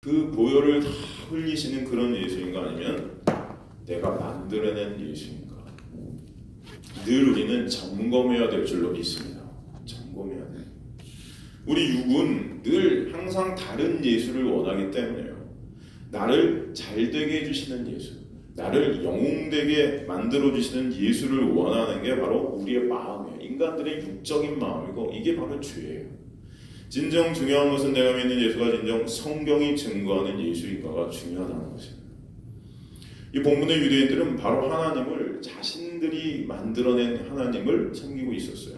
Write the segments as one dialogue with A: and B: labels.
A: 그 보혈을 다 흘리시는 그런 예수인가, 아니면 내가 만들어낸 예수인가? 늘 우리는 점검해야 될 줄로 믿습니다. 점검해야 돼. 우리 육은 늘 항상 다른 예수를 원하기 때문에요. 나를 잘되게 해주시는 예수, 나를 영웅되게 만들어주시는 예수를 원하는 게 바로 우리의 마음이에요. 인간들의 육적인 마음이고, 이게 바로 죄예요. 진정 중요한 것은 내가 믿는 예수가 진정 성경이 증거하는 예수인가가 중요하다는 것입니다. 이 본문의 유대인들은 바로 하나님을 자신들이 만들어낸 하나님을 섬기고 있었어요.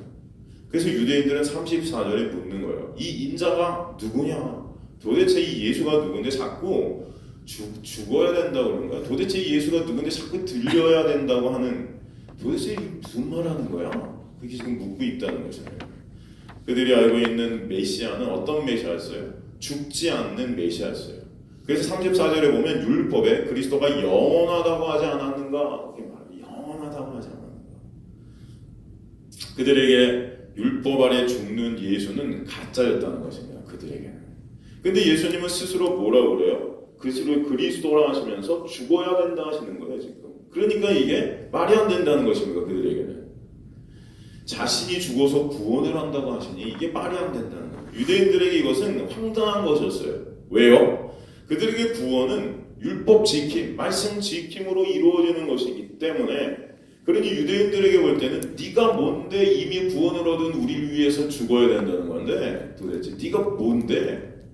A: 그래서 유대인들은 34절에 묻는 거예요. 이 인자가 누구냐? 도대체 이 예수가 누군데 자꾸 죽어야 된다고 그러는 거야? 도대체 이 예수가 누군데 자꾸 들려야 된다고 하는, 도대체 이게 무슨 말 하는 거야? 그게 지금 묻고 있다는 것이에요. 그들이 알고 있는 메시아는 어떤 메시아였어요? 죽지 않는 메시아였어요. 그래서 34절에 보면 율법에 그리스도가 영원하다고 하지 않았는가? 이렇게 말해요. 영원하다고 하지 않았는가? 그들에게 율법 아래 죽는 예수는 가짜였다는 것입니다. 그들에게는. 근데 예수님은 스스로 뭐라고 그래요? 스스로 그리스도라 하시면서 죽어야 된다 하시는 거예요, 지금. 그러니까 이게 말이 안 된다는 것입니다, 그들에게는. 자신이 죽어서 구원을 한다고 하시니 이게 말이 안 된다는 거예요. 유대인들에게 이것은 황당한 것이었어요. 왜요? 그들에게 구원은 율법 지킴, 말씀 지킴으로 이루어지는 것이기 때문에, 그러니 유대인들에게 볼 때는 네가 뭔데 이미 구원을 얻은 우리를 위해서 죽어야 된다는 건데, 도대체 네가 뭔데?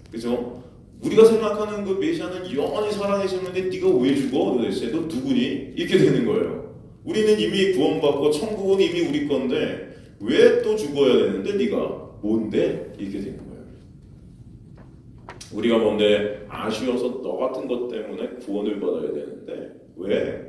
A: 그죠? 우리가 생각하는 그 메시아는 영원히 살아계셨는데 네가 왜 죽어? 도대체 너 누구니? 이렇게 되는 거예요. 우리는 이미 구원받고 천국은 이미 우리 건데 왜 또 죽어야 되는데 네가 뭔데? 이렇게 되는 거예요. 우리가 뭔데 아쉬워서 너 같은 것 때문에 구원을 받아야 되는데 왜?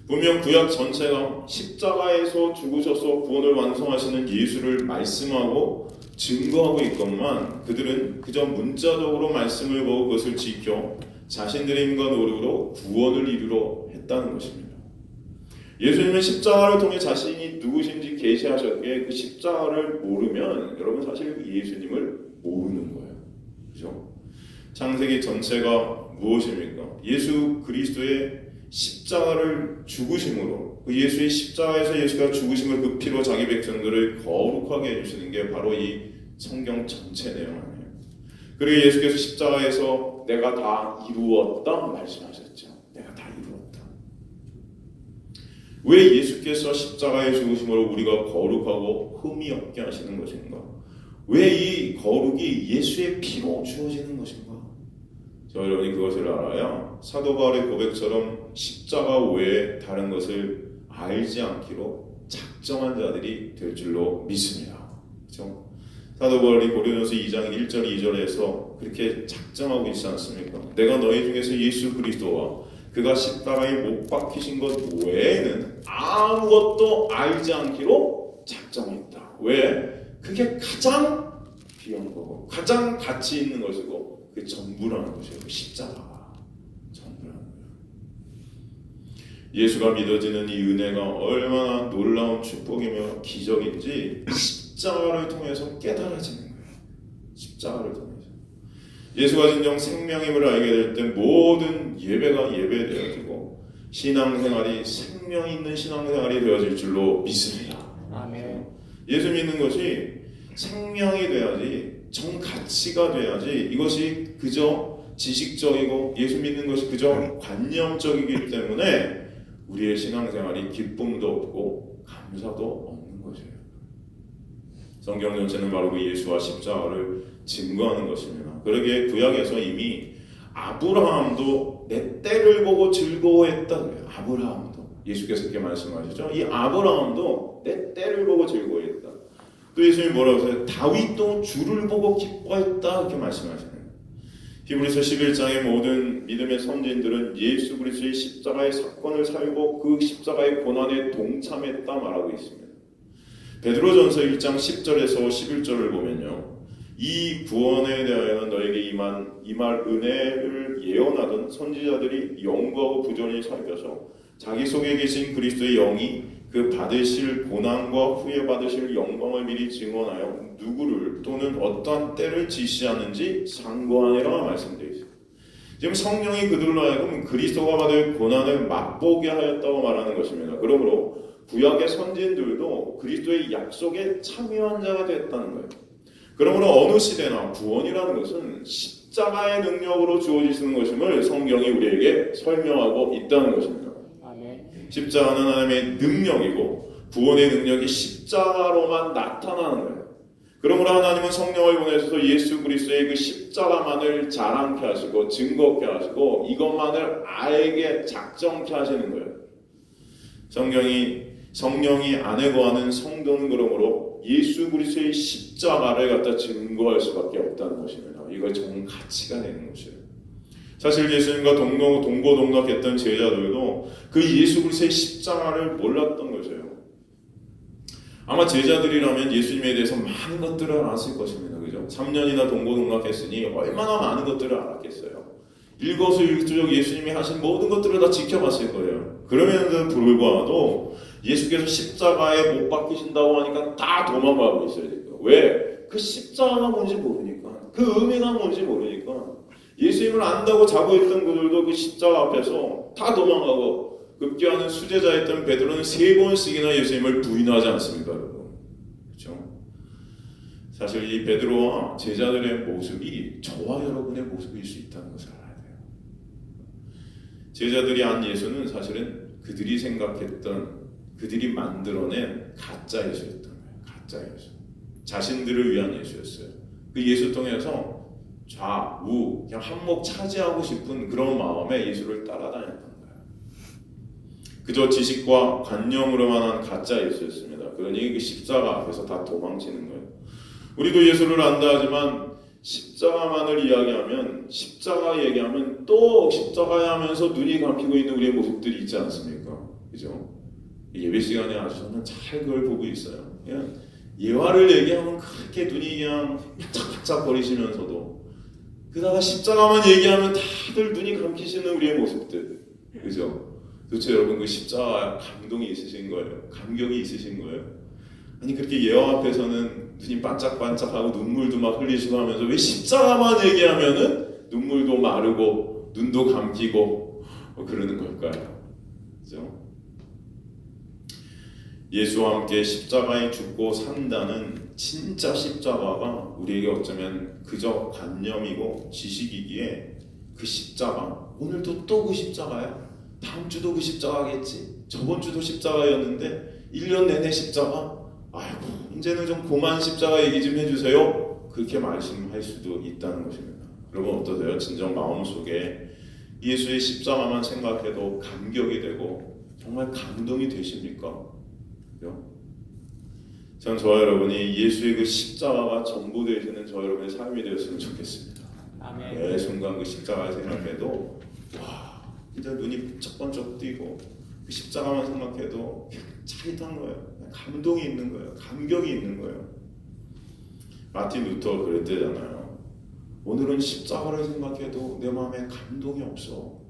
A: 분명 구약 전체가 십자가에서 죽으셔서 구원을 완성하시는 예수를 말씀하고 증거하고 있건만, 그들은 그저 문자적으로 말씀을 보고 그것을 지켜 자신들의 힘과 노력으로 구원을 이루려 했다는 것입니다. 예수님은 십자가를 통해 자신이 누구신지 계시하셨기에 그 십자가를 모르면 여러분 사실 예수님을 모르는 거예요. 그죠? 창세기 전체가 무엇입니까? 예수 그리스도의 십자가를 죽으심으로, 그 예수의 십자가에서 예수가 죽으심을 그 피로 자기 백성들을 거룩하게 해주시는 게 바로 이 성경 전체 내용 아니에요. 그리고 예수께서 십자가에서 내가 다 이루었다 말씀하셨죠. 내가 다 이루었다. 왜 예수께서 십자가에 죽으심으로 우리가 거룩하고 흠이 없게 하시는 것인가? 왜 이 거룩이 예수의 피로 주어지는 것인가? 여러분이 그것을 알아야 사도 바울의 고백처럼 십자가 외에 다른 것을 알지 않기로 작정한 자들이 될 줄로 믿습니다. 그렇죠? 사도 바울이 고린도서 2장 1절 2절에서 그렇게 작정하고 있지 않습니까? 내가 너희 중에서 예수 그리스도와 그가 십자가에 못 박히신 것 외에는 아무것도 알지 않기로 작정했다. 왜? 그게 가장 귀한 거고 가장 가치 있는 것이고 그게 전부라는 것이에요. 십자가가 전부라는 거예요. 예수가 믿어지는 이 은혜가 얼마나 놀라운 축복이며 기적인지 십자가를 통해서 깨달아지는 거예요. 십자가를 통해서. 예수가 진정 생명임을 알게 될 때 모든 예배가 예배되어지고 신앙생활이 생명 있는 신앙생활이 되어질 줄로 믿습니다.
B: 아멘.
A: 예수 믿는 것이 생명이 돼야지, 정가치가 돼야지, 이것이 그저 지식적이고 예수 믿는 것이 그저 관념적이기 때문에 우리의 신앙생활이 기쁨도 없고 감사도 없는 것이에요. 성경 전체는 바로 그 예수와 십자가를 증거하는 것입니다. 그러기에 구약에서 이미 아브라함도 내 때를 보고 즐거워했다 그래요. 아브라함도 예수께서 이렇게 말씀하시죠. 이 아브라함도 내 때를 보고 즐거워했다. 또 예수님이 뭐라고 하세요? 다윗도 주를 보고 기뻐했다 이렇게 말씀하시네요. 히브리서 11장의 모든 믿음의 선진들은 예수 그리스도의 십자가의 사건을 살고 그 십자가의 고난에 동참했다 말하고 있습니다. 베드로전서 1장 10절에서 11절을 보면요, 이 구원에 대하여는 너에게 임할 은혜를 예언하던 선지자들이 영구하고 부존히 살펴서 자기 속에 계신 그리스도의 영이 그 받으실 고난과 후에 받으실 영광을 미리 증언하여 누구를 또는 어떠한 때를 지시하는지 상고하니라 말씀되어 있습니다. 지금 성령이 그들로 하여금 그리스도가 받을 고난을 맛보게 하였다고 말하는 것입니다. 그러므로 구약의 선진들도 그리스도의 약속에 참여한 자가 됐다는 거예요. 그러므로 어느 시대나 구원이라는 것은 십자가의 능력으로 주어지는 것임을 성경이 우리에게 설명하고 있다는 것입니다. 십자가는 하나님의 능력이고 구원의 능력이 십자가로만 나타나는 거예요. 그러므로 하나님은 성령을 보내셔서 예수 그리스도의 그 십자가만을 자랑케 하시고 증거케 하시고 이것만을 알게 작정케 하시는 거예요. 성령이 안에 거하는 성도는 그러므로 예수 그리스도의 십자가를 갖다 증거할 수밖에 없다는 것입니다. 이거 정말 가치가 되는 것이에요. 사실 예수님과 동고동락했던 제자들도 그 예수 그리스도의 십자가를 몰랐던 것이에요. 아마 제자들이라면 예수님에 대해서 많은 것들을 알았을 것입니다. 그죠? 3년이나 동고동락했으니 얼마나 많은 것들을 알았겠어요. 일거수일투족 예수님이 하신 모든 것들을 다 지켜봤을 거예요. 그럼에도 불구하고 예수께서 십자가에 못 박히신다고 하니까 다 도망가고 있어요. 지금. 왜? 그 십자가가 뭔지 모르니까. 그 의미가 뭔지 모르니까. 예수님을 안다고 자고 있던 그들도 그 십자가 앞에서 다 도망가고 급기야는 수제자였던 베드로는 3번씩이나 예수님을 부인하지 않습니까, 여러분? 그렇죠? 사실 이 베드로와 제자들의 모습이 저와 여러분의 모습일 수 있다는 것을 알아야 돼요. 제자들이 안 예수는 사실은 그들이 생각했던, 그들이 만들어낸 가짜 예수였던 거예요. 가짜 예수. 자신들을 위한 예수였어요. 그 예수 통해서 좌우 그냥 한몫 차지하고 싶은 그런 마음에 예수를 따라다녔던 거예요. 그저 지식과 관념으로만 한 가짜 예수였습니다. 그러니 그 십자가 앞에서 다 도망치는 거예요. 우리도 예수를 안다 하지만 십자가만을 이야기하면, 십자가 얘기하면 또 십자가에 하면서 눈이 감히고 있는 우리의 모습들이 있지 않습니까? 그죠? 예배 시간에 아주 저는 잘 그걸 보고 있어요. 그냥 예화를 얘기하면 그렇게 눈이 그냥 반짝반짝 거리시면서도 그러다가 십자가만 얘기하면 다들 눈이 감기시는 우리의 모습들. 그죠? 도대체 여러분 그 십자가 감동이 있으신 거예요? 감격이 있으신 거예요? 아니 그렇게 예화 앞에서는 눈이 반짝반짝하고 눈물도 막 흘리시고 하면서 왜 십자가만 얘기하면은 눈물도 마르고 눈도 감기고 그러는 걸까요? 그죠? 예수와 함께 십자가에 죽고 산다는 진짜 십자가가 우리에게 어쩌면 그저 관념이고 지식이기에 그 십자가, 오늘도 또 그 십자가야? 다음 주도 그 십자가겠지? 저번 주도 십자가였는데 1년 내내 십자가? 아이고 이제는 좀 그만 십자가 얘기 좀 해주세요. 그렇게 말씀할 수도 있다는 것입니다. 여러분 어떠세요? 진정 마음속에 예수의 십자가만 생각해도 감격이 되고 정말 감동이 되십니까? 전 저와 여러분이 예수의 그 십자가가 전부 되시는 저 여러분의 삶이 되었으면 좋겠습니다. 아멘. 매 순간 그 십자가를 생각해도 와 진짜 눈이 번쩍번쩍 뛰고 그 십자가만 생각해도 짜릿한 거예요. 감동이 있는 거예요. 감격이 있는 거예요. 마틴 루터 그랬대잖아요. 오늘은 십자가를 생각해도 내 마음에 감동이 없어.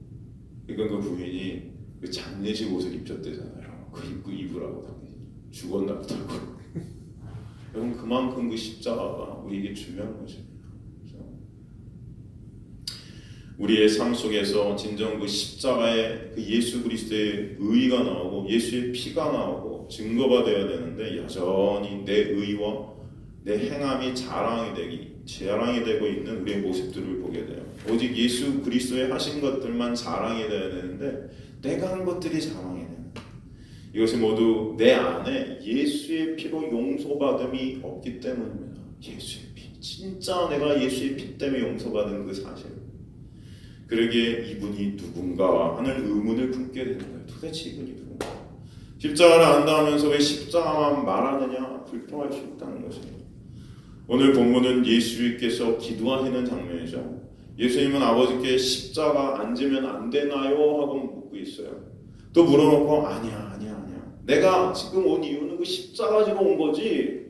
A: 그러니까 그 부인이 그 장례식 옷을 입혔대잖아요. 그 입고 입으라고 당연히 죽었나 보다고. 여러분 그만큼 그 십자가가 우리에게 중요한 것입니다. 그렇죠? 우리의 삶 속에서 진정 그 십자가에 그 예수 그리스도의 의가 나오고 예수의 피가 나오고 증거가 되어야 되는데 여전히 내 의와 내 행함이 자랑이 되고 있는 우리의 모습들을 보게 돼요. 오직 예수 그리스도의 하신 것들만 자랑이 되어야 되는데 내가 한 것들이 자랑이 돼요. 이것이 모두 내 안에 예수의 피로 용서받음이 없기 때문입니다. 예수의 피. 진짜 내가 예수의 피 때문에 용서받은 그 사실. 그러기에 이분이 누군가 하는 의문을 품게 되는 거예요. 도대체 이분이 누군가? 십자가를 안다 하면서 왜 십자가만 말하느냐? 불평할 수 있다는 것입니다. 오늘 본문은 예수께서 기도하시는 장면이죠. 예수님은 아버지께 십자가 앉으면 안 되나요? 하고 묻고 있어요. 또 물어놓고 아니야. 내가 지금 온 이유는 그 십자가 지고 온 거지.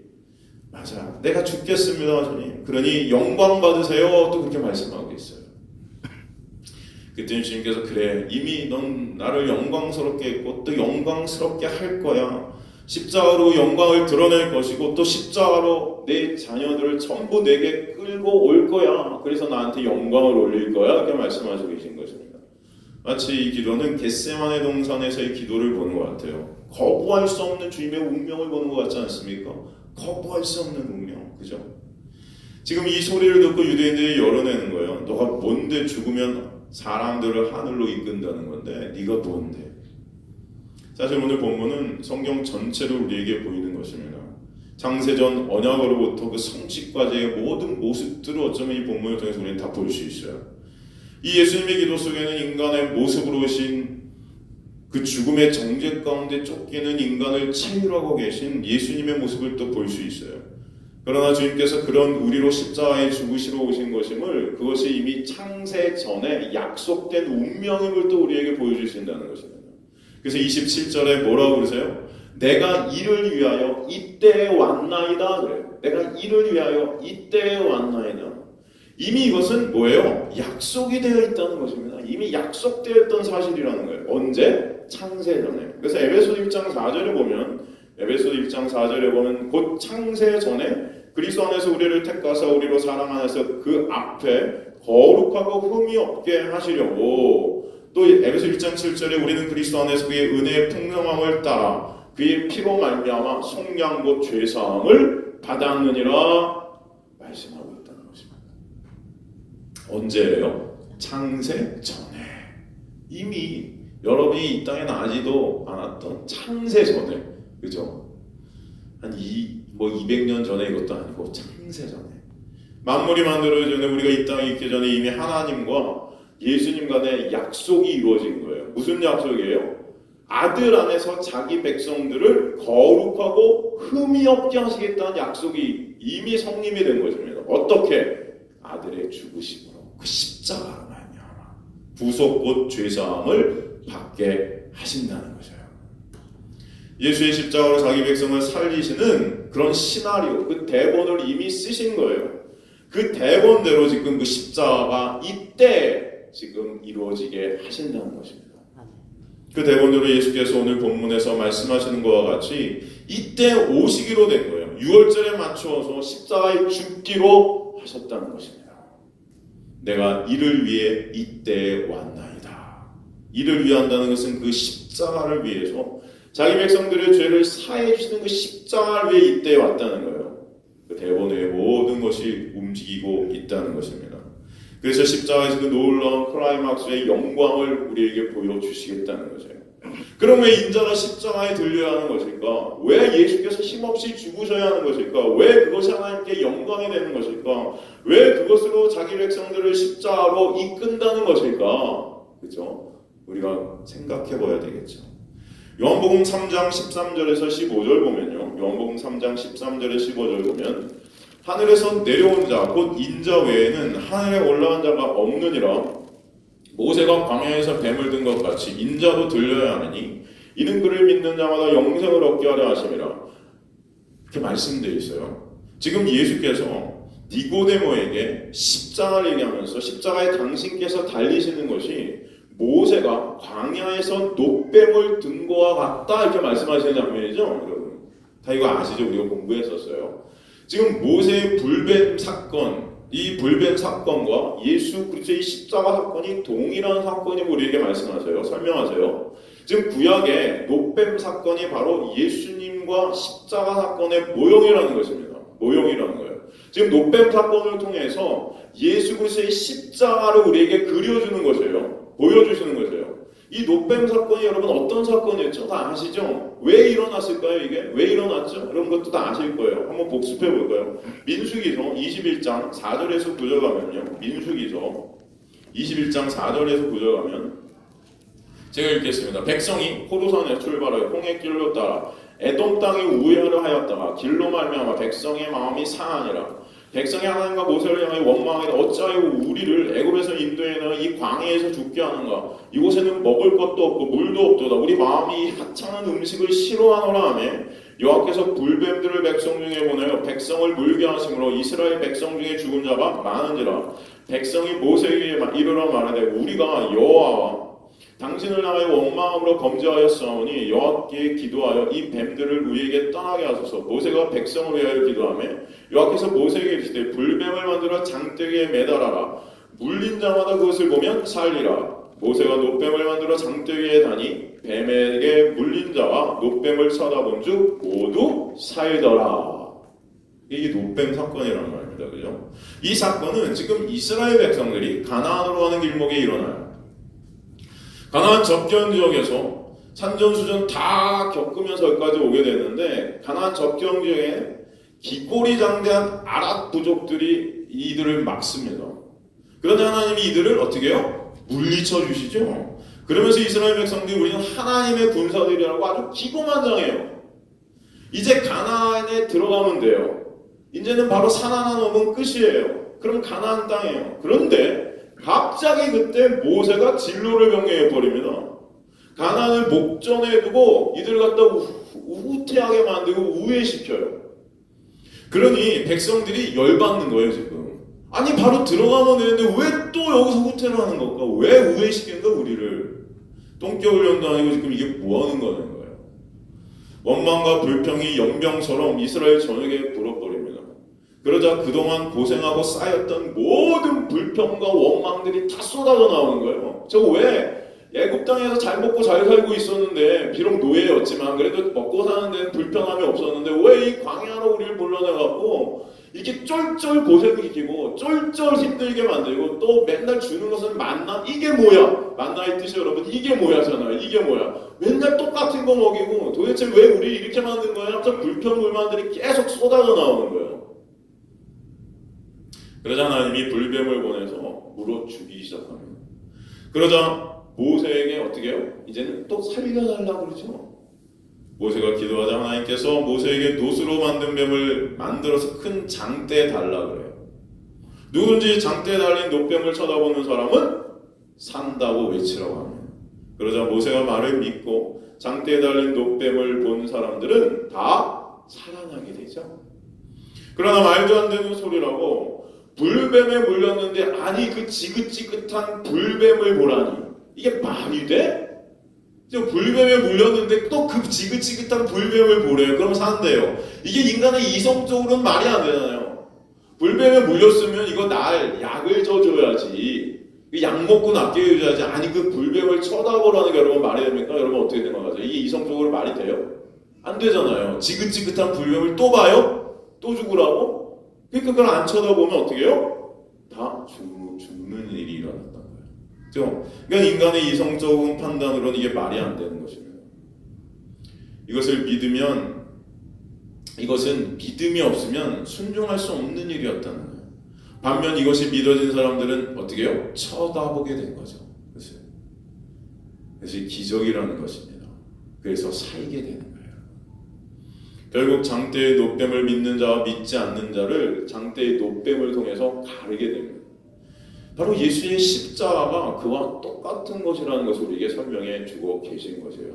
A: 맞아. 내가 죽겠습니다, 주님. 그러니 영광 받으세요. 또 그렇게 말씀하고 있어요. 그때 주님께서 그래 이미 넌 나를 영광스럽게 했고 또 영광스럽게 할 거야. 십자가로 영광을 드러낼 것이고 또 십자가로 내 자녀들을 전부 내게 끌고 올 거야. 그래서 나한테 영광을 올릴 거야. 이렇게 말씀하시고 계신 것입니다. 마치 이 기도는 겟세마네 동산에서의 기도를 보는 것 같아요. 거부할 수 없는 주님의 운명을 보는 것 같지 않습니까? 거부할 수 없는 운명, 그죠? 지금 이 소리를 듣고 유대인들이 열어내는 거예요. 너가 뭔데 죽으면 사람들을 하늘로 이끈다는 건데 네가 뭔데? 사실 오늘 본문은 성경 전체를 우리에게 보이는 것입니다. 창세전 언약으로부터 그 성취까지의 모든 모습들을 어쩌면 이 본문을 통해서 우리는 다 볼 수 있어요. 이 예수님의 기도 속에는 인간의 모습으로 오신 그 죽음의 정죄 가운데 쫓기는 인간을 치유하고 계신 예수님의 모습을 또 볼 수 있어요. 그러나 주님께서 그런 우리로 십자가에 죽으시러 오신 것임을 그것이 이미 창세 전에 약속된 운명임을 또 우리에게 보여주신다는 것입니다. 그래서 27절에 뭐라고 그러세요? 내가 이를 위하여 이때에 왔나이다 그래요. 내가 이를 위하여 이때에 왔나이다. 이미 이것은 뭐예요? 약속이 되어 있다는 것입니다. 이미 약속되어 있던 사실이라는 거예요. 언제? 창세 전에. 그래서 에베소 1장 4절에 보면 곧 창세 전에 그리스도 안에서 우리를 택하사 우리로 사랑 안에서 그 앞에 거룩하고 흠이 없게 하시려고 또 에베소 1장 7절에 우리는 그리스도 안에서 그의 은혜의 풍성함을 따라 그의 피로 말미암아 속량 곧 죄사함을 받았느니라 말씀하고 있다는 것입니다. 언제예요? 창세 전에. 이미 여러분이 이 땅에 나지도 않았던 창세 전에, 그죠? 한 200년 전에 이것도 아니고 창세 전에. 만물이 만들어지기 전에 우리가 이 땅에 있기 전에 이미 하나님과 예수님 간의 약속이 이루어진 거예요. 무슨 약속이에요? 아들 안에서 자기 백성들을 거룩하고 흠이 없게 하시겠다는 약속이 이미 성립이 된 것입니다. 어떻게? 아들의 죽으심으로 그 십자가로 말미암아 구속 곧 죄사함을 받게 하신다는 거죠. 예수의 십자가로 자기 백성을 살리시는 그런 시나리오, 그 대본을 이미 쓰신 거예요. 그 대본대로 지금 그 십자가가 이때 지금 이루어지게 하신다는 것입니다. 그 대본대로 예수께서 오늘 본문에서 말씀하시는 것과 같이 이때 오시기로 된 거예요. 6월절에 맞추어서 십자가에 죽기로 하셨다는 것입니다. 내가 이를 위해 이때에 왔나이다. 이를 위한다는 것은 그 십자가를 위해서 자기 백성들의 죄를 사해 주시는 그 십자가를 위해 이때에 왔다는 거예요. 그 대본의 모든 것이 움직이고 있다는 것입니다. 그래서 십자가에서 그 놀라운 클라이막스의 영광을 우리에게 보여주시겠다는 거죠. 그럼 왜 인자가 십자가에 들려야 하는 것일까? 왜 예수께서 힘없이 죽으셔야 하는 것일까? 왜 그것이 하나님께 영광이 되는 것일까? 왜 그것으로 자기 백성들을 십자가로 이끈다는 것일까? 그죠? 우리가 생각해 봐야 되겠죠. 요한복음 3장 13절에서 15절 보면요. 요한복음 3장 13절에 15절 보면 하늘에서 내려온 자 곧 인자 외에는 하늘에 올라간 자가 없느니라. 모세가 광야에서 뱀을 든 것 같이 인자도 들려야 하느니 이는 그를 믿는 자마다 영생을 얻게 하려 하심이라. 이렇게 말씀되어 있어요. 지금 예수께서 니고데모에게 십자가를 얘기하면서 십자가에 당신께서 달리시는 것이 모세가 광야에서 놋뱀을 든 거와 같다 이렇게 말씀하시는 장면이죠. 여러분 다 이거 아시죠? 우리가 공부했었어요. 지금 모세의 불뱀 사건, 이 불뱀 사건과 예수 그리스도의 십자가 사건이 동일한 사건이고 우리에게 말씀하세요. 설명하세요. 지금 구약의 놋뱀 사건이 바로 예수님과 십자가 사건의 모형이라는 것입니다. 모형이라는 거예요. 지금 놋뱀 사건을 통해서 예수 그리스도의 십자가를 우리에게 그려주는 것이에요. 보여주시는 거죠. 이 놋뱀 사건이 여러분 어떤 사건이었죠? 다 아시죠? 왜 일어났을까요? 이게? 왜 일어났죠? 이런 것도 다 아실 거예요. 한번 복습해 볼까요? 민수기서 21장 4절에서 9절 가면요. 민수기서 21장 4절에서 9절 가면 제가 읽겠습니다. 백성이 호르산에 출발하여 홍해길로 따라 에돔 땅에 우회하려 하였다가 길로 말미암아 백성의 마음이 상하니라. 백성이 하나님과 모세를 향하여 원망하되 어찌하여 우리를 애굽에서 인도해내어 이 광야에서 죽게 하는가? 이곳에는 먹을 것도 없고 물도 없도다. 우리 마음이 하찮은 음식을 싫어하노라 하며 여호와께서 불뱀들을 백성 중에 보내어 백성을 물게 하심으로 이스라엘 백성 중에 죽은 자가 많은지라. 백성이 모세에게 이르러 말하되 우리가 여호와와 당신을 향하여 원망함으로 범죄하였사오니 여호와께 기도하여 이 뱀들을 우리에게 떠나게 하소서. 모세가 백성을 위하여 기도하며 여호와께서 모세에게 이르시되 불뱀을 만들어 장대기에 매달아라. 물린 자마다 그것을 보면 살리라. 모세가 놋뱀을 만들어 장대기에 다니 뱀에게 물린 자와 놋뱀을 쳐다본즉 모두 살더라. 이게 놋뱀 사건이라는 말입니다. 그죠? 이 사건은 지금 이스라엘 백성들이 가나안으로 가는 길목에 일어나요. 가나안 접견 지역에서 산전수전 다 겪으면서 여기까지 오게 되는데, 가나안 접견 지역에 기꼬리장대한 아랍 부족들이 이들을 막습니다. 그러자 하나님이 이들을 어떻게 해요? 물리쳐 주시죠. 그러면서 이스라엘 백성들이 우리는 하나님의 군사들이라고 아주 기고만장해요. 이제 가나안에 들어가면 돼요. 이제는 바로 산 하나 넘으면 끝이에요. 그럼 가나안 땅이에요. 그런데 갑자기 그때 모세가 진로를 변경해 버립니다. 가나안을 목전에 두고 이들 갖다 후퇴하게 만들고 우회시켜요. 그러니 백성들이 열받는 거예요 지금. 아니 바로 들어가면 되는데 왜 또 여기서 후퇴를 하는 걸까? 왜 우회시키는 거야 우리를? 똥겨울련도 아니고 지금 이게 뭐 하는 거냐는 거예요. 원망과 불평이 연병처럼 이스라엘 전역에 불어버립니다. 그러자 그동안 고생하고 쌓였던 모든 불평과 원망들이 다 쏟아져 나오는 거예요. 저거 왜 애굽 땅에서 잘 먹고 잘 살고 있었는데, 비록 노예였지만 그래도 먹고 사는 데는 불편함이 없었는데 왜 이 광야로 우리를 불러내갖고 이렇게 쫄쫄 고생시키고 쫄쫄 힘들게 만들고 또 맨날 주는 것은 만나? 이게 뭐야? 만나의 뜻이 여러분 이게 뭐야잖아요. 이게 뭐야? 맨날 똑같은 거 먹이고 도대체 왜 우리 이렇게 만든 거야? 항상 불평 불만들이 계속 쏟아져 나오는 거예요. 그러자 하나님이 불뱀을 보내서 물어 죽이기 시작합니다. 그러자 모세에게 어떻게 해요? 이제는 또 살려달라고 그러죠. 모세가 기도하자 하나님께서 모세에게 놋으로 만든 뱀을 만들어서 큰 장대에 달라 그래요. 누구든지 장대에 달린 놋뱀을 쳐다보는 사람은 산다고 외치라고 합니다. 그러자 모세가 말을 믿고 장대에 달린 놋뱀을 본 사람들은 다 살아나게 되죠. 그러나 말도 안 되는 소리라고 불뱀에 물렸는데 아니 그 지긋지긋한 불뱀을 보라니 이게 말이 돼? 불뱀에 물렸는데 또 그 지긋지긋한 불뱀을 보래요. 그럼 산대요. 이게 인간의 이성적으로는 말이 안 되잖아요. 불뱀에 물렸으면 이거 날 약을 줘줘야지. 약 먹고 낫게 해줘야지. 아니 그 불뱀을 쳐다보라는 게 여러분 말이 됩니까? 여러분 어떻게 생각하세요? 이게 이성적으로 말이 돼요? 안 되잖아요. 지긋지긋한 불뱀을 또 봐요? 또 죽으라고? 그러니까 그걸 안 쳐다보면 어떻게 해요? 다 죽는 일이 일어났단 거예요. 그렇죠? 그러니까 인간의 이성적인 판단으로는 이게 말이 안 되는 것입니다. 이것을 믿으면, 이것은 믿음이 없으면 순종할 수 없는 일이었다는 거예요. 반면 이것이 믿어진 사람들은 어떻게 해요? 쳐다보게 된 거죠. 그래서 기적이라는 것입니다. 그래서 살게 되는 거예요. 결국 장대의 놋뱀을 믿는 자와 믿지 않는 자를 장대의 놋뱀을 통해서 가르게 됩니다. 바로 예수의 십자가가 그와 똑같은 것이라는 것을 우리에게 설명해 주고 계신 것이에요.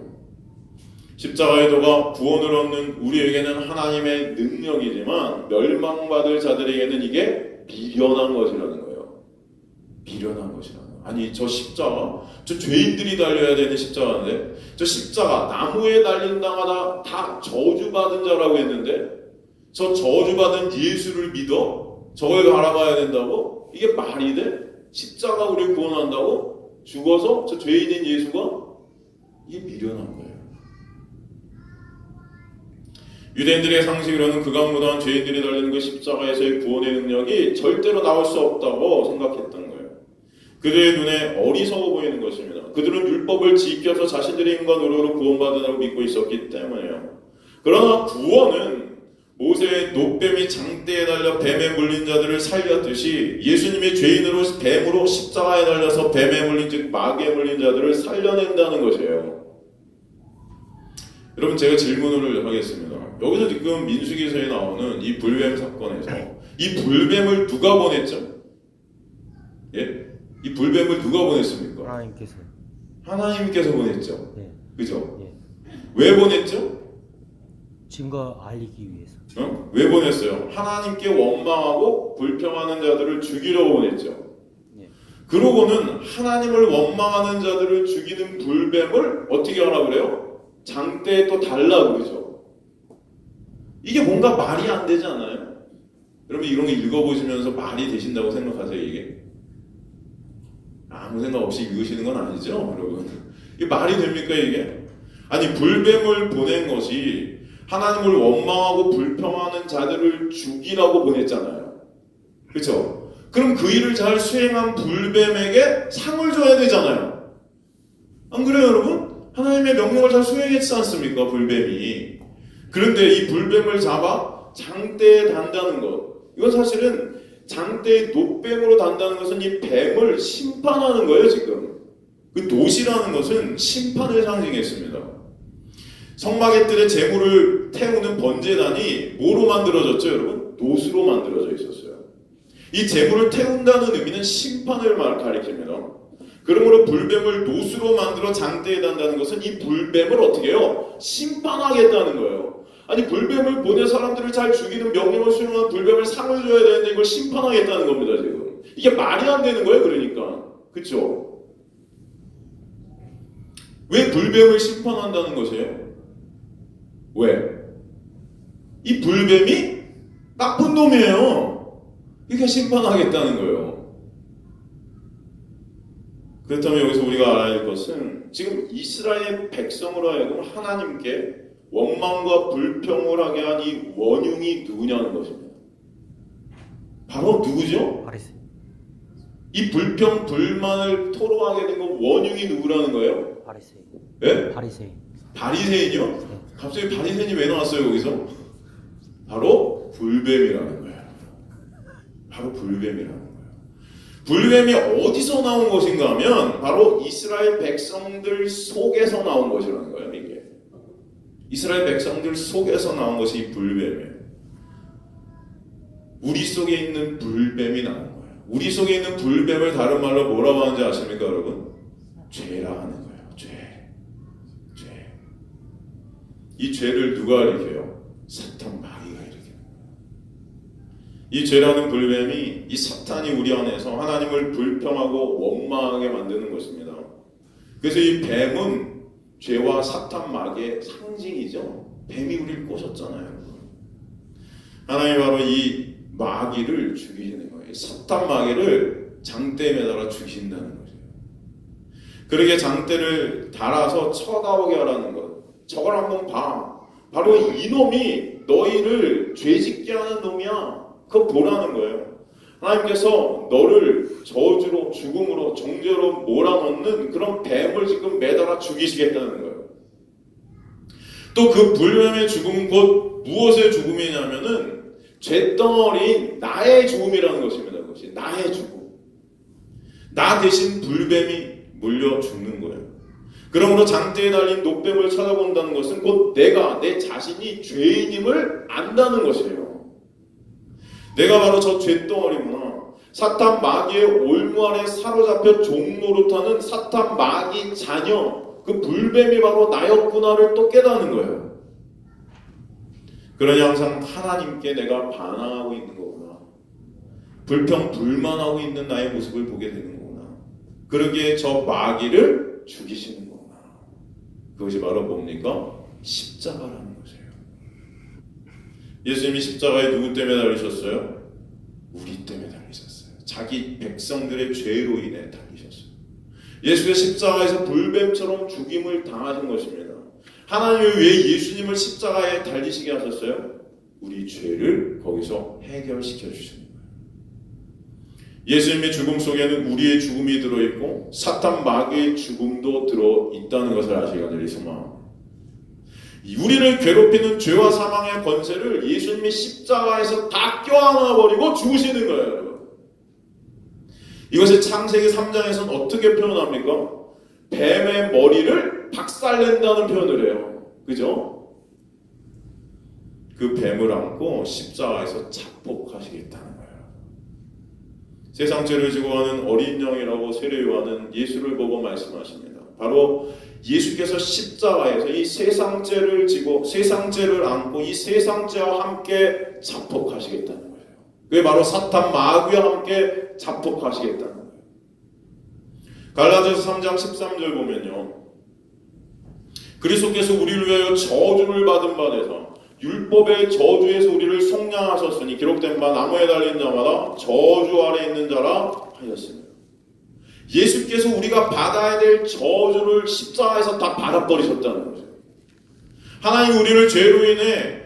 A: 십자가의 도가 구원을 얻는 우리에게는 하나님의 능력이지만 멸망받을 자들에게는 이게 미련한 것이라는 거예요. 미련한 것이라는 거예요. 아니 저 십자가, 저 죄인들이 달려야 되는 십자가인데 저 십자가 나무에 달린 자마다 다 저주받은 자라고 했는데 저 저주받은 예수를 믿어? 저걸 바라봐야 된다고? 이게 말이 돼? 십자가 우리를 구원한다고? 죽어서 저 죄인인 예수가? 이게 미련한 거예요. 유대인들의 상식으로는 극악무도한 죄인들이 달리는 그 십자가에서의 구원의 능력이 절대로 나올 수 없다고 생각했던 거예요. 그들의 눈에 어리석어 보이는 것입니다. 그들은 율법을 지켜서 자신들의 인간 노력으로 구원받으라고 믿고 있었기 때문에요. 그러나 구원은 모세의 놋뱀이 장대에 달려 뱀에 물린 자들을 살렸듯이 예수님의 죄인으로 뱀으로 십자가에 달려서 뱀에 물린 즉 마귀에 물린 자들을 살려낸다는 것이에요. 여러분 제가 질문을 하겠습니다. 여기서 지금 민수기서에 나오는 이 불뱀 사건에서 이 불뱀을 누가 보냈죠? 예? 이 불뱀을 누가 보냈습니까?
B: 증거 알리기 위해서.
A: 왜 보냈어요? 하나님께 원망하고 불평하는 자들을 죽이려고 보냈죠.
B: 네.
A: 그러고는 하나님을 원망하는 자들을 죽이는 불뱀을 어떻게 하라 그래요? 장대에 또 달라 그러죠. 이게 뭔가 말이 안 되지 않아요? 여러분 이런 거 읽어보시면서 말이 되신다고 생각하세요? 이게 아무 생각 없이 읽으시는 건 아니죠, 여러분? 이게 말이 됩니까 이게? 아니 불뱀을 보낸 것이 하나님을 원망하고 불평하는 자들을 죽이라고 보냈잖아요. 그렇죠? 그럼 그 일을 잘 수행한 불뱀에게 상을 줘야 되잖아요. 안 그래요 여러분? 하나님의 명령을 잘 수행했지 않습니까 불뱀이. 그런데 이 불뱀을 잡아 장대에 단다는 것, 이건 사실은 장대에 노뱀으로 단다는 것은 이 뱀을 심판하는 거예요 지금. 그 노시라는 것은 심판을 상징했습니다. 성막의 뜰에 재물을 태우는 번제단이 뭐로 만들어졌죠 여러분? 노수로 만들어져 있었어요. 이 재물을 태운다는 의미는 심판을 가리킵니다. 그러므로 불뱀을 노수로 만들어 장대에 단다는 것은 이 불뱀을 어떻게 해요? 심판하겠다는 거예요. 아니 불뱀을 보내 사람들을 잘 죽이는 명령을 수행하는 불뱀을 상을 줘야 되는데 이걸 심판하겠다는 겁니다 지금. 이게 말이 안 되는 거예요 그러니까. 그렇죠? 왜 불뱀을 심판한다는 것이에요? 왜? 이 불뱀이 나쁜 놈이에요. 이게 심판하겠다는 거예요. 그렇다면 여기서 우리가 알아야 할 것은 지금 이스라엘 백성으로 하여금 하나님께 원망과 불평을 하게 한 이 원흉이 누구냐는 것입니다. 바로 누구죠?
B: 바리새인.
A: 이 불평 불만을 토로하게 된 건 원흉이 누구라는 거예요?
B: 바리새인.
A: 예?
B: 바리새인.
A: 바리새인이요?
B: 네.
A: 갑자기 바리새인이 왜 나왔어요 여기서? 바로 불뱀이라는 거예요. 바로 불뱀이라는 거예요. 불뱀이 어디서 나온 것인가 하면 바로 이스라엘 백성들 속에서 나온 것이라는 거예요. 이게 이스라엘 백성들 속에서 나온 것이 이 불뱀이에요. 우리 속에 있는 불뱀이 나온 거예요. 우리 속에 있는 불뱀을 다른 말로 뭐라고 하는지 아십니까 여러분? 죄라 하는 거예요. 죄. 이 죄를 누가 일으켜요? 사탄 마귀가 일으켜요. 이 죄라는 불뱀이 이 사탄이 우리 안에서 하나님을 불평하고 원망하게 만드는 것입니다. 그래서 이 뱀은 죄와 사탄 마귀의 상징이죠. 뱀이 우리를 꼬셨잖아요. 하나님이 바로 이 마귀를 죽이시는 거예요. 사탄 마귀를 장대에 매달아 죽이신다는 거죠. 그러게 장대를 달아서 쳐다보게 하라는 것. 저걸 한번 봐. 바로 이놈이 너희를 죄짓게 하는 놈이야. 그거 보라는 거예요. 하나님께서 너를 저주로 죽음으로 정죄로 몰아넣는 그런 뱀을 지금 매달아 죽이시겠다는 거예요. 또 그 불뱀의 죽음은 곧 무엇의 죽음이냐면은 죄덩어리인 나의 죽음이라는 것입니다. 그것이 나의 죽음. 나 대신 불뱀이 물려 죽는 거예요. 그러므로 장대에 달린 노뱀을 찾아본다는 것은 곧 내가 내 자신이 죄인임을 안다는 것이에요. 내가 바로 저 죄덩어리구나. 사탄 마귀의 올무 아래 사로잡혀 종노릇하는 사탄 마귀 자녀, 그 불뱀이 바로 나였구나를 또 깨닫는 거예요. 그러니 항상 하나님께 내가 반항하고 있는 거구나. 불평 불만하고 있는 나의 모습을 보게 되는 거구나. 그러기에 저 마귀를 죽이시는 거구나. 그것이 바로 뭡니까? 십자가라는 것이에요. 예수님이 십자가에 누구 때문에 달리셨어요? 우리 때문에 달리셨어요. 자기 백성들의 죄로 인해 달리셨어요. 예수의 십자가에서 불뱀처럼 죽임을 당하신 것입니다. 하나님이 왜 예수님을 십자가에 달리시게 하셨어요? 우리 죄를 거기서 해결시켜 주시는 거예요. 예수님의 죽음 속에는 우리의 죽음이 들어있고 사탄 마귀의 죽음도 들어있다는 것을 아시기를 소망합니다. 우리를 괴롭히는 죄와 사망의 권세를 예수님이 십자가에서 다 껴안아버리고 죽으시는 거예요. 여러분. 이것을 창세기 3장에서는 어떻게 표현합니까? 뱀의 머리를 박살낸다는 표현을 해요. 그죠? 그 뱀을 안고 십자가에서 자폭하시겠다는 거예요. 세상 죄를 지고 가는 어린 영이라고 세례요한은 예수를 보고 말씀하십니다. 바로 예수께서 십자가에서 이 세상죄를 지고 세상죄를 안고 이 세상죄와 함께 자폭하시겠다는 거예요. 그게 바로 사탄 마귀와 함께 자폭하시겠다는 거예요. 갈라디아서 3장 13절 보면요, 그리스도께서 우리를 위하여 저주를 받은 바 되사 율법의 저주에서 우리를 속량하셨으니 기록된 바 나무에 달린 자마다 저주 아래 있는 자라 하였습니다. 예수께서 우리가 받아야 될 저주를 십자가에서 다 받아버리셨다는 거죠. 하나님 우리를 죄로 인해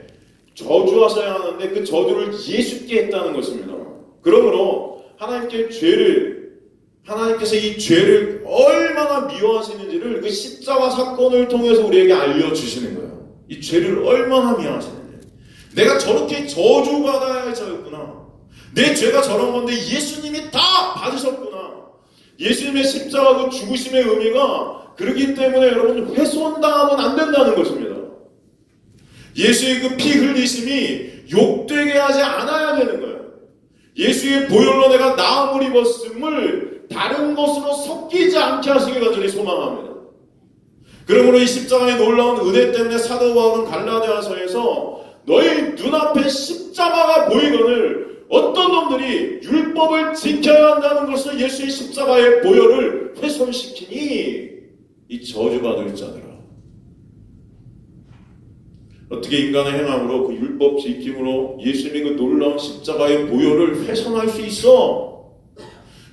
A: 저주하셔야 하는데 그 저주를 예수께 했다는 것입니다. 그러므로 하나님께서 이 죄를 얼마나 미워하시는지를 그 십자가 사건을 통해서 우리에게 알려주시는 거예요. 이 죄를 얼마나 미워하시는지. 내가 저렇게 저주받아야 했었구나. 내 죄가 저런 건데 예수님이 다 받으셨구나. 예수님의 십자가 그 죽으심의 의미가 그렇기 때문에 여러분 훼손당하면 안 된다는 것입니다. 예수의 그 피 흘리심이 욕되게 하지 않아야 되는 거예요. 예수의 보혈로 내가 나음을 입었음을 다른 것으로 섞이지 않게 하시길 간절히 소망합니다. 그러므로 이 십자가의 놀라운 은혜 때문에 사도 바울은 갈라디아서에서 너희 눈앞에 십자가가 보이거늘 어떤 놈들이 율법을 지켜야 한다는 것을 예수의 십자가의 보혈을 훼손시키니 이 저주받을 자들아. 어떻게 인간의 행함으로 그 율법 지킴으로 예수님의 그 놀라운 십자가의 보혈을 훼손할 수 있어?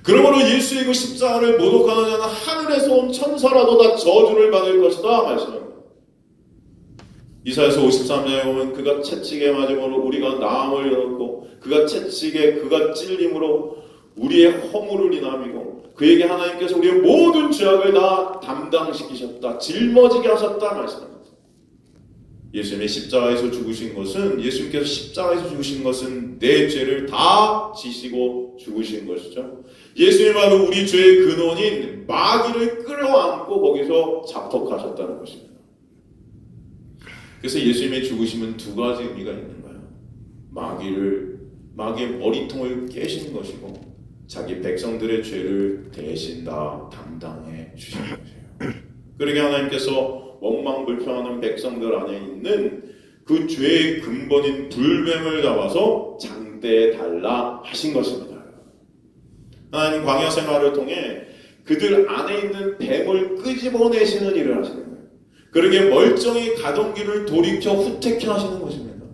A: 그러므로 예수의 그 십자가를 모독하는 자는 하늘에서 온 천사라도 다 저주를 받을 것이다 말씀합니다. 이사야서 53장에 보면 그가 채찍에 맞음으로 우리가 나음을 얻고 그가 채찍에 그가 찔림으로 우리의 허물을 인함이고 그에게 하나님께서 우리의 모든 죄악을 다 담당시키셨다. 짊어지게 하셨다 말씀합니다. 예수님의 십자가에서 죽으신 것은 예수님께서 십자가에서 죽으신 것은 내 죄를 다 지시고 죽으신 것이죠. 예수님이 바로 우리 죄의 근원인 마귀를 끌어안고 거기서 자폭하셨다는 것입니다. 그래서 예수님의 죽으심은 두 가지 의미가 있는 거예요. 마귀의 머리통을 깨신 것이고 자기 백성들의 죄를 대신 다 담당해 주신 것이에요. 그러게 하나님께서 원망불평하는 백성들 안에 있는 그 죄의 근본인 불뱀을 잡아서 장대에 달라 하신 것입니다. 하나님 광야 생활을 통해 그들 안에 있는 뱀을 끄집어내시는 일을 하시는 거예요. 그러게 멀쩡히 가던 길을 돌이켜 후퇴케 하시는 것입니다.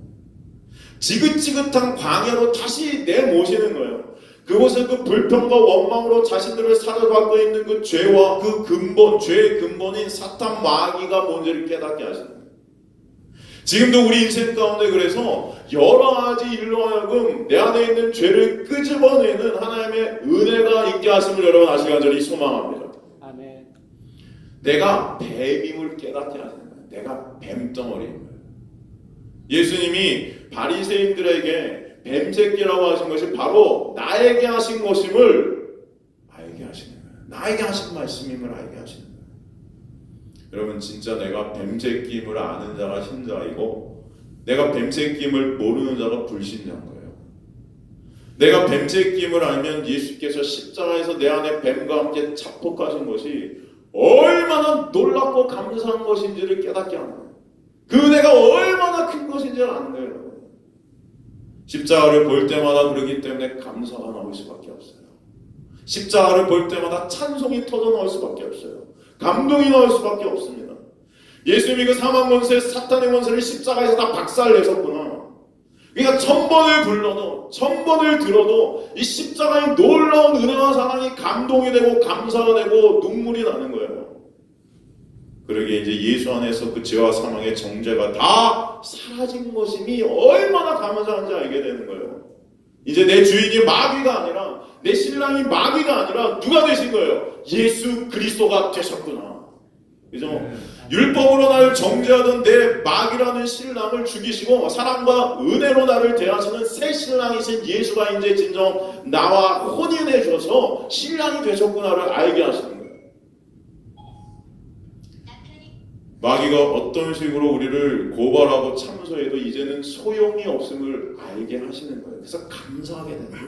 A: 지긋지긋한 광야로 다시 내모시는 거예요. 그곳에 그 불평과 원망으로 자신들을 사로잡고 있는 그 죄와 그 근본, 죄의 근본인 사탄 마귀가 뭔지를 깨닫게 하시는 거예요. 지금도 우리 인생 가운데 그래서 여러 가지 일로 하여금 내 안에 있는 죄를 끄집어내는 하나님의 은혜가 있게 하심을 여러분 아시기 간절히 소망합니다.
B: 아멘.
A: 내가 뱀임을 깨닫게 하시는 거예요. 내가 뱀덩어리인 거예요. 예수님이 바리새인들에게 뱀새끼라고 하신 것이 바로 나에게 하신 것임을 알게 하시는 거예요. 나에게 하신 말씀임을 알게 하시는 거예요. 여러분 진짜 내가 뱀새끼임을 아는 자가 신자이고 내가 뱀새끼임을 모르는 자가 불신자인 거예요. 내가 뱀새끼임을 알면 예수께서 십자가에서 내 안에 뱀과 함께 자폭하신 것이 얼마나 놀랍고 감사한 것인지를 깨닫게 하는 거예요. 그 은혜가 얼마나 큰 것인지를 아는 거예요. 십자가를 볼 때마다 그러기 때문에 감사가 나올 수밖에 없어요. 십자가를 볼 때마다 찬송이 터져 나올 수밖에 없어요. 감동이 나올 수밖에 없습니다. 예수님이 그 사망 권세, 사탄의 권세를 십자가에서 다 박살내셨구나. 그러니까 1000번을 불러도 1000번을 들어도 이 십자가의 놀라운 은혜와 사랑이 감동이 되고 감사가 되고 눈물이 나는 거예요. 그러기에 이제 예수 안에서 그 죄와 사망의 정죄가 다 사라진 것임이 얼마나 감사한지 알게 되는 거예요. 이제 내 주인이 마귀가 아니라 내 신랑이 마귀가 아니라 누가 되신 거예요? 예수 그리스도가 되셨구나. 그죠? 율법으로 나를 정죄하던 내 마귀라는 신랑을 죽이시고 사랑과 은혜로 나를 대하시는 새 신랑이신 예수가 이제 진정 나와 혼인해 줘서 신랑이 되셨구나를 알게 하시는 거예요. 마귀가 어떤 식으로 우리를 고발하고 참소해도 이제는 소용이 없음을 알게 하시는 거예요. 그래서 감사하게 되는 거예요.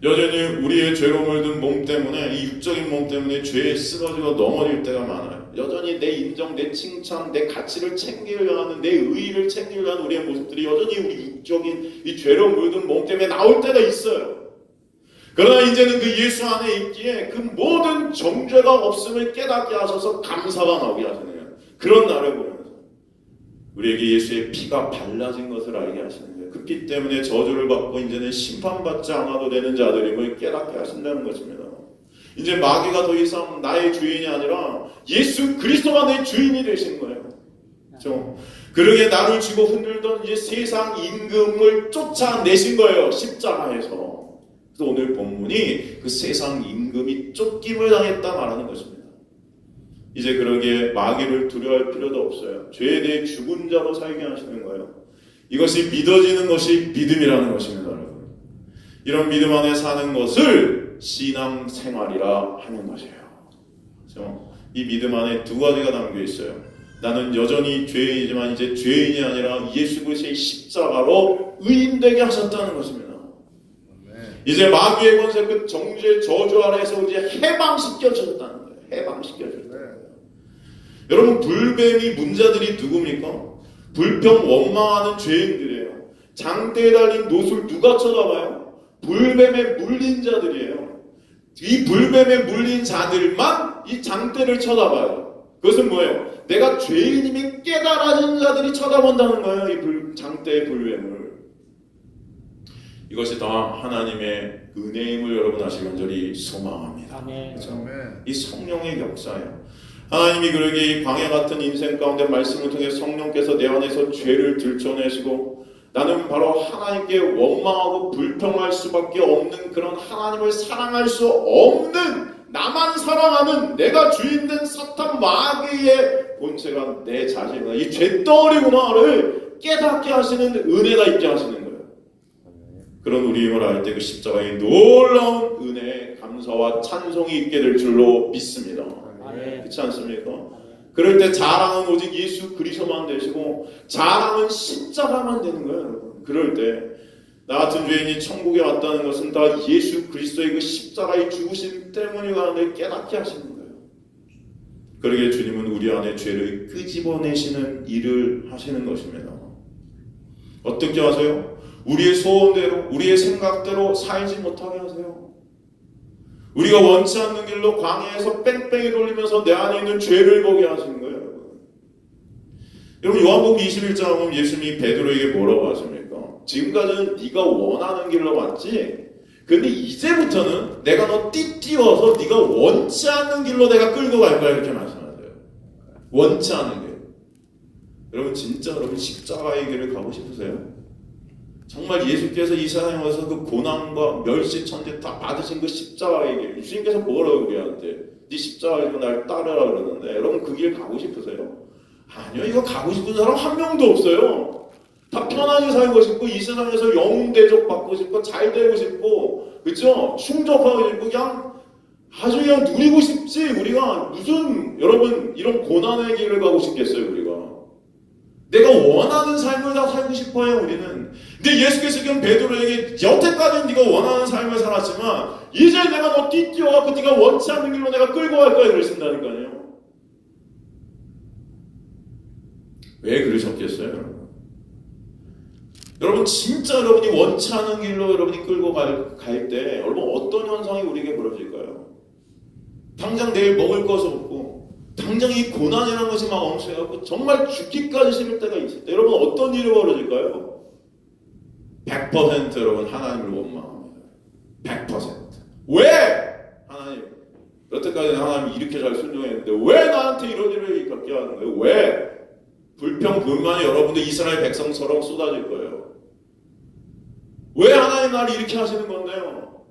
A: 여전히 우리의 죄로 물든 몸 때문에, 이 육적인 몸 때문에 죄에 쓰러지고 넘어질 때가 많아요. 여전히 내 인정, 내 칭찬, 내 가치를 챙기려 하는, 내 의의를 챙기려 하는 우리의 모습들이 여전히 우리 육적인 이 죄로 물든 몸 때문에 나올 때가 있어요. 그러나 이제는 그 예수 안에 있기에 그 모든 정죄가 없음을 깨닫게 하셔서 감사가 나오게 하시는 거예요. 그런 날을 보면서 우리에게 예수의 피가 발라진 것을 알게 하시는 거예요. 그 피 때문에 저주를 받고 이제는 심판받지 않아도 되는 자들임을 깨닫게 하신다는 것입니다. 이제 마귀가 더 이상 나의 주인이 아니라 예수 그리스도가 내 주인이 되신 거예요. 그렇죠? 그러게 나를 쥐고 흔들던 이제 세상 임금을 쫓아내신 거예요. 십자가에서. 그래서 오늘 본문이 그 세상 임금이 쫓김을 당했다 말하는 것입니다. 이제 그러기에 마귀를 두려워할 필요도 없어요. 죄에 대해 죽은 자로 살게 하시는 거예요. 이것이 믿어지는 것이 믿음이라는 것입니다, 여러분. 이런 믿음 안에 사는 것을 신앙생활이라 하는 것이에요. 그렇죠? 이 믿음 안에 두 가지가 담겨 있어요. 나는 여전히 죄인이지만 이제 죄인이 아니라 예수 그리스도의 십자가로 의인되게 하셨다는 것입니다. 이제 마귀의 권세, 그 정죄 저주 아래에서 이제 해방시켜주셨다는 거예요. 해방시켜주셨다는 거예요. 여러분, 불뱀이 문자들이 누굽니까? 불평 원망하는 죄인들이에요. 장대에 달린 노술 누가 쳐다봐요? 불뱀에 물린 자들이에요. 이 불뱀에 물린 자들만 이 장대를 쳐다봐요. 그것은 뭐예요? 내가 죄인임이 깨달아진 자들이 쳐다본다는 거예요. 이 장대의 불뱀을. 이것이 다 하나님의 은혜임을 여러분 아시기 간절히 소망합니다. 그렇죠? 이 성령의 역사예요. 하나님이 그러게 이 광야 같은 인생 가운데 말씀을 통해 성령께서 내 안에서 죄를 들춰내시고 나는 바로 하나님께 원망하고 불평할 수밖에 없는 그런 하나님을 사랑할 수 없는, 나만 사랑하는 내가 주인된 사탄 마귀의 본세가 내 자신이구나, 이 죄덩어리구나를 깨닫게 하시는 은혜가 있게 하시는 거예요. 그런 우리임을 알 때 그 십자가의 놀라운 은혜에 감사와 찬송이 있게 될 줄로 믿습니다. 그렇지 않습니까? 그럴 때 자랑은 오직 예수 그리스도만 되시고 자랑은 십자가만 되는 거예요, 여러분. 그럴 때 나 같은 죄인이 천국에 왔다는 것은 다 예수 그리스도의 그 십자가의 죽으심 때문이라는 깨닫게 하시는 거예요. 그러기에 주님은 우리 안에 죄를 끄집어내시는 일을 하시는 것입니다. 어떻게 하세요? 우리의 소원대로, 우리의 생각대로 살지 못하게 하세요. 우리가 원치 않는 길로 광야에서 뺑뺑이 돌리면서 내 안에 있는 죄를 보게 하시는 거예요. 여러분, 요한복음 21장 보면 예수님이 베드로에게 뭐라고 하십니까? 지금까지는 네가 원하는 길로 왔지, 근데 이제부터는 내가 너 띠띠워서 네가 원치 않는 길로 내가 끌고 갈 거야, 이렇게 말씀하세요. 원치 않는 길. 여러분, 진짜 여러분 십자가의 길을 가고 싶으세요? 정말 예수께서 이 세상에 와서 그 고난과 멸시 천대 다 받으신 그 십자가의 길, 주님께서 뭐라고 우리한테 네 십자가의 길 날 따르라 그러는데, 여러분 그 길 가고 싶으세요? 아니요, 이거 가고 싶은 사람 한 명도 없어요. 다 편하게 살고 싶고 이 세상에서 영웅 대접 받고 싶고 잘 되고 싶고, 그렇죠? 충족하고 싶고 그냥 아주 그냥 누리고 싶지, 우리가 무슨 여러분 이런 고난의 길을 가고 싶겠어요? 우리가 내가 원하는 삶을 다 살고 싶어요, 우리는. 근데 예수께서 지금 베드로에게 여태까지는 네가 원하는 삶을 살았지만 이제 내가 너 띠뛰어갖고 네가 원치 않는 길로 내가 끌고 갈 거야, 그러신다니까요. 왜 그러셨겠어요, 여러분? 여러분, 진짜 여러분이 원치 않은 길로 여러분이 끌고 갈 때 여러분 어떤 현상이 우리에게 벌어질까요? 당장 내일 먹을 것이 없고 당장 이 고난이라는 것이 막 엄청해갖고 정말 죽기까지 싫을 때가 있을 때 여러분 어떤 일이 벌어질까요? 100% 여러분 하나님을 원망합니다. 100%. 왜? 하나님, 여태까지 하나님이 이렇게 잘 순종했는데 왜 나한테 이런 일을 겪게 하는 거예요? 왜? 불평, 불만이 여러분들 이스라엘 백성처럼 쏟아질 거예요. 왜 하나님 나를 이렇게 하시는 건데요?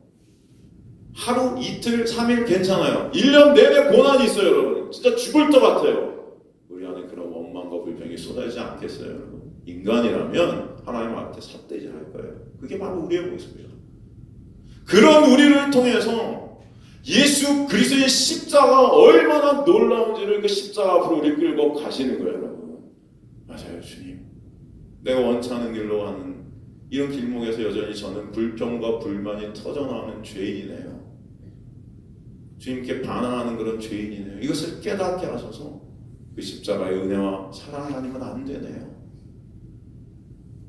A: 하루, 이틀, 3일 괜찮아요. 1년 내내 고난이 있어요, 여러분. 진짜 죽을 것 같아요. 우리 안에 그런 원망과 불평이 쏟아지지 않겠어요, 여러분? 인간이라면 하나님 앞에 삿대질할 거예요. 그게 바로 우리의 모습이에요. 그런 우리를 통해서 예수 그리스도의 십자가가 얼마나 놀라운지를 그 십자가 앞으로 우리 끌고 가시는 거예요, 여러분. 맞아요, 주님. 내가 원치 않은 길로 가는 이런 길목에서 여전히 저는 불평과 불만이 터져나오는 죄인이네요. 주님께 반항하는 그런 죄인이네요. 이것을 깨닫게 하셔서 그 십자가의 은혜와 사랑이 아니면 안 되네요.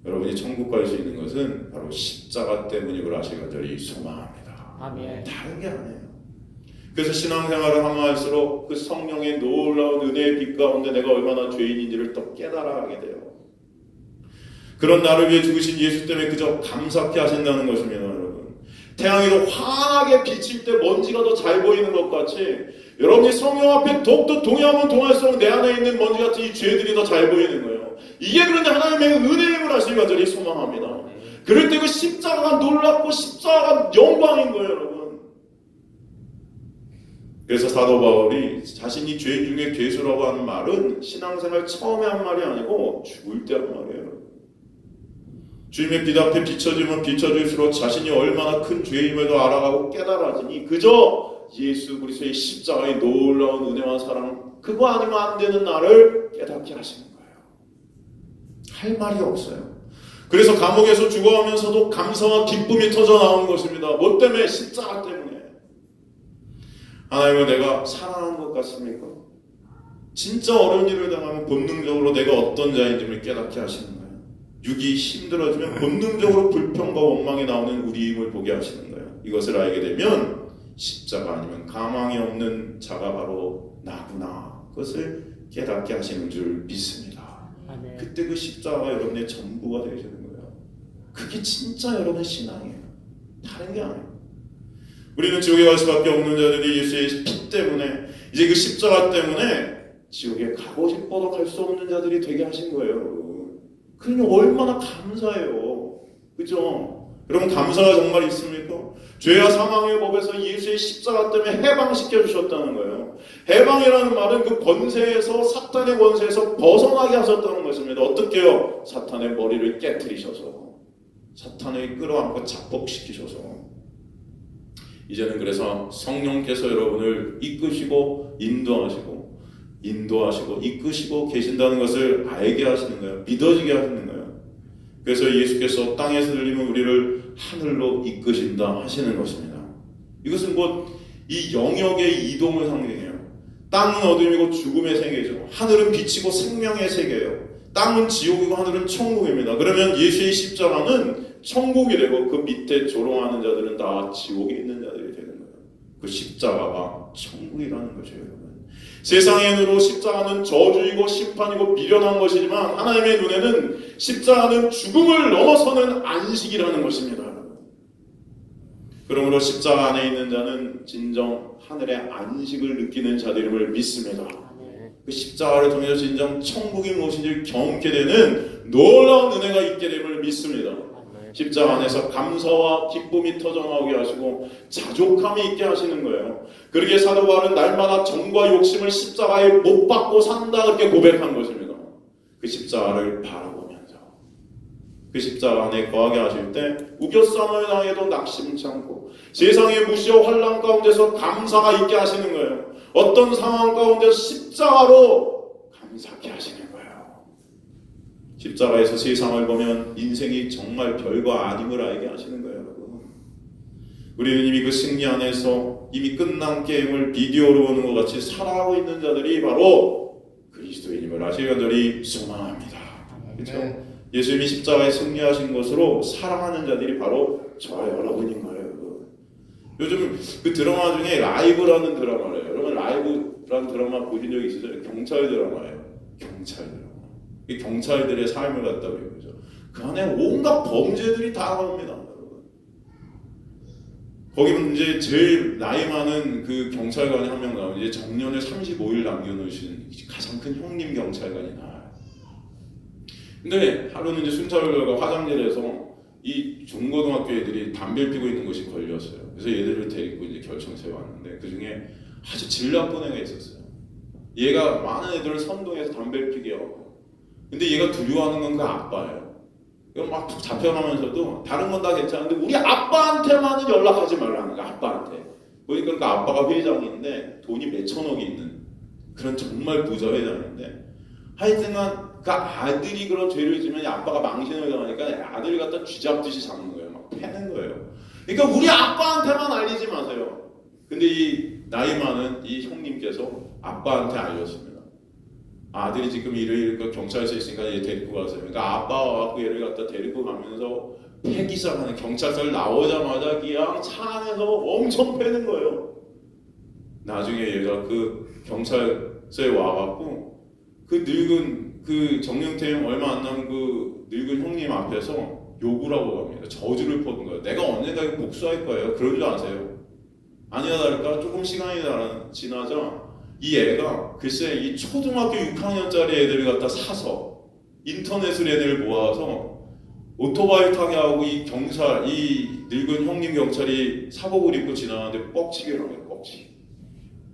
A: 여러분이 천국 갈 수 있는 것은 바로 십자가 때문이고 아실 간절히 소망합니다.
B: 아멘.
A: 다른 게 아니에요. 그래서 신앙생활을 하면할수록 그 성령의 놀라운 은혜의 빛 가운데 내가 얼마나 죄인인지를 더 깨달아가게 돼요. 그런 나를 위해 죽으신 예수 때문에 그저 감사케 하신다는 것입니다, 여러분. 태양이 더 환하게 비칠 때 먼지가 더 잘 보이는 것 같이 여러분이 성령 앞에 더욱더 동의하면 동할수록 내 안에 있는 먼지 같은 이 죄들이 더 잘 보이는 거예요. 이게 그런데 하나님의 은혜임을 하시니 간절히 소망합니다. 그럴 때 그 십자가가 놀랍고 십자가가 영광인 거예요, 여러분. 그래서 사도 바울이 자신이 죄인 중에 괴수라고 하는 말은 신앙생활 처음에 한 말이 아니고 죽을 때 한 말이에요. 주님의 빛 앞에 비춰지면 비춰질수록 자신이 얼마나 큰 죄임을 알아가고 깨달아지니 그저 예수 그리스도의 십자가의 놀라운 은혜와 사랑 그거 아니면 안 되는 나를 깨닫게 하시는 거예요. 할 말이 없어요. 그래서 감옥에서 죽어가면서도 감사와 기쁨이 터져 나오는 것입니다. 뭐 때문에? 십자가 때문에. 하나님을 내가 사랑한 것 같습니까? 진짜 어려운 일을 당하면 본능적으로 내가 어떤 자인지를 깨닫게 하시는 거예요. 육이 힘들어지면 본능적으로 불평과 원망이 나오는 우리 힘을 보게 하시는 거예요. 이것을 알게 되면 십자가 아니면 가망이 없는 자가 바로 나구나. 그것을 깨닫게 하시는 줄 믿습니다.
B: 아멘.
A: 그때 그 십자가가 여러분의 전부가 되시는 거예요. 그게 진짜 여러분의 신앙이에요. 다른 게 아니에요. 우리는 지옥에 갈 수밖에 없는 자들이 예수의 피 때문에 이제 그 십자가 때문에 지옥에 가고 싶어도 갈 수 없는 자들이 되게 하신 거예요. 그러니 얼마나 감사해요. 그죠? 여러분 감사가 정말 있습니까? 죄와 사망의 법에서 예수의 십자가 때문에 해방시켜 주셨다는 거예요. 해방이라는 말은 그 권세에서 사탄의 권세에서 벗어나게 하셨다는 것입니다. 어떻게요? 사탄의 머리를 깨트리셔서 사탄을 끌어안고 자폭시키셔서 이제는 그래서 성령께서 여러분을 이끄시고 인도하시고 이끄시고 계신다는 것을 알게 하시는 거예요. 믿어지게 하시는 거예요. 그래서 예수께서 땅에서 들리면 우리를 하늘로 이끄신다 하시는 것입니다. 이것은 곧 이 영역의 이동을 상징해요. 땅은 어둠이고 죽음의 세계죠. 하늘은 빛이고 생명의 세계예요. 땅은 지옥이고 하늘은 천국입니다. 그러면 예수의 십자가는 천국이 되고 그 밑에 조롱하는 자들은 다 지옥에 있는 자들이 되는 거예요. 그 십자가가 천국이라는 거죠, 여러분. 세상의 눈으로 십자가는 저주이고 심판이고 미련한 것이지만 하나님의 눈에는 십자가는 죽음을 넘어서는 안식이라는 것입니다. 그러므로 십자가 안에 있는 자는 진정 하늘의 안식을 느끼는 자들임을 믿습니다. 그 십자가를 통해서 진정 천국이 무엇인지 경험케 되는 놀라운 은혜가 있게 됨을 믿습니다. 십자가 안에서 감사와 기쁨이 터져나오게 하시고 자족함이 있게 하시는 거예요. 그러기에 사도 바울은 날마다 정과 욕심을 십자가에 못 박고 산다 그렇게 고백한 것입니다. 그 십자가를 바라보면서 그 십자가 안에 거하게 하실 때 우겨싸움을 당해도 낙심치 않고 세상의 무시와 환난 가운데서 감사가 있게 하시는 거예요. 어떤 상황 가운데서 십자가로 감사케 하시는 거예요. 십자가에서 세상을 보면 인생이 정말 별거 아님을 알게 하시는 거예요, 여러분. 우리는 이미 그 승리 안에서 이미 끝난 게임을 비디오로 보는 것 같이 살아가고 있는 자들이 바로 그리스도인임을 아시기 간절히 소망합니다. 그렇죠? 예수님이 십자가에 승리하신 것으로 살아가는 자들이 바로 저와 여러분인 거예요, 여러분. 요즘 그 드라마 중에 라이브라는 드라마래요. 여러분 라이브라는 드라마 보신 적 있으세요? 경찰 드라마예요. 경찰 드라마. 이 경찰들의 삶을 갖다 보죠. 그 안에 온갖 범죄들이 다 나옵니다, 여러분. 거기 이제 제일 나이 많은 그 경찰관이 한 명 나오고 이제 정년을 35일 남겨놓으신 가장 큰 형님 경찰관이 나와요. 근데 하루는 이제 순찰을 가고 화장실에서 이 중고등학교 애들이 담배를 피고 있는 것이 걸렸어요. 그래서 얘들을 데리고 이제 결청서에 왔는데 그 중에 아주 질 나쁜 애가 있었어요. 얘가 많은 애들을 선동해서 담배를 피게 하고. 근데 얘가 두려워하는 건 그 아빠예요. 이거 막 잡혀가면서도 다른 건 다 괜찮은데 우리 아빠한테만은 연락하지 말라는 거야. 아빠한테. 보니까 그 아빠가 회장인데 돈이 몇천억이 있는 그런 정말 부자 회장인데 하여튼간 그 아들이 그런 죄를 지면 이 아빠가 망신을 당하니까 아들을 갖다 쥐잡듯이 잡는 거예요. 막 패는 거예요. 그러니까 우리 아빠한테만 알리지 마세요. 근데 이 나이 많은 이 형님께서 아빠한테 알렸습니다. 아들이 지금 이렇게 경찰서에 있으니까 얘 데리고 가세요. 그러니까 아빠가 와갖고 얘를 갖다 데리고 가면서 패기사하는 경찰서를 나오자마자 그냥 차 안에서 엄청 패는 거예요. 나중에 얘가 그 경찰서에 와갖고 그 늙은 그 정영태형 얼마 안 남은 그 늙은 형님 앞에서 욕을 하고 갑니다. 저주를 퍼는 거예요. 내가 언젠가 이거 복수할 거예요. 그럴 줄 아세요? 아니나 다를까 조금 시간이 지나자 이 애가 글쎄 이 초등학교 6학년짜리 애들을 갖다 사서 인터넷으로 애들을 모아서 오토바이 타게 하고 이 경찰 이 늙은 형님 경찰이 사복을 입고 지나가는데 뻑치기를 하는 거예요. 뻑치기.